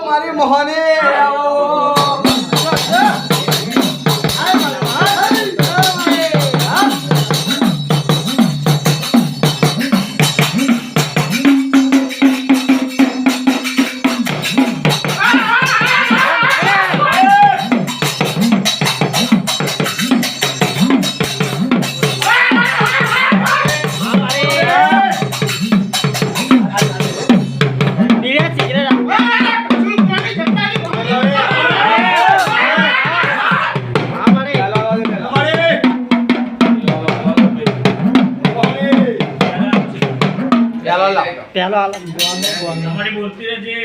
મારી મોહને पहला हमारी बोलती है जी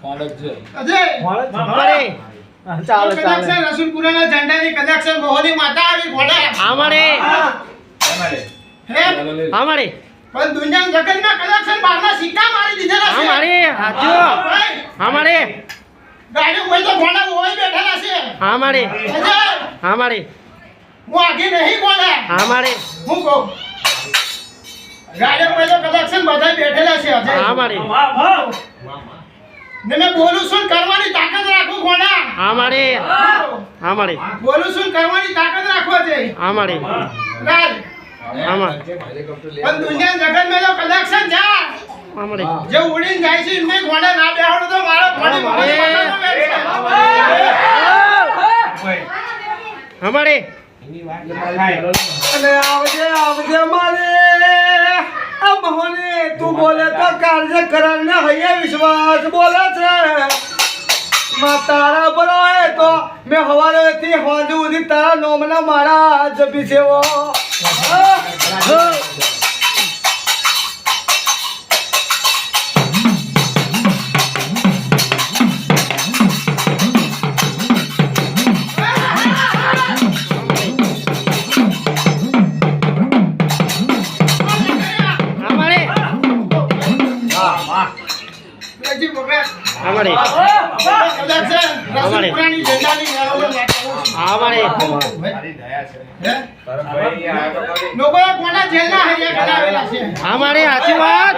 કોણક છે અજય हमारे ચાલો ચાલો રસુલપુરાના ઝંડાની કલેક્શન મોહની માતા આવી ઘોડા हमारे હે हमारे પણ દુનિયાના જગતમાં કલેક્શન બહારના સિક્કા મારી દીધેલા છે हमारे हाथो हमारे ગાડી હોય તો ઘોડા હોય બેઠેલા છે हमारे અજય हमारे હું આગે નહીં ઘોડા हमारे હું કહું ગાડી હોય તો કલેક્શન બધા બેઠેલા છે અજય हमारे ને મેં બોલું છું કરવાની તાકાત રાખો ઘોડા हमारे हमारे બોલું છું કરવાની તાકાત રાખો છે हमारे રાજ हमारे પણ દુનિયાના જગતમાં જો કલેક્શન જા हमारे જે ઉડીને જાય છે એમને ઘોડા ના બેહાડો તો મારો ઘોડી મારી માથાનો વેર છે हमारे અને આવજે મારે આ મોહને તું બોલે તો કાર્ય કરને હૈયે વિશ્વાસ બોલે છે તારા પર હોય તો મેં હવારેથી હોજ સુધી તારા નોમના મારા જપી છે ઓ हमारे हमारे हमारे લોકો કોના જેલના હરિયા કરાવેલા છે हमारे आशीर्वाद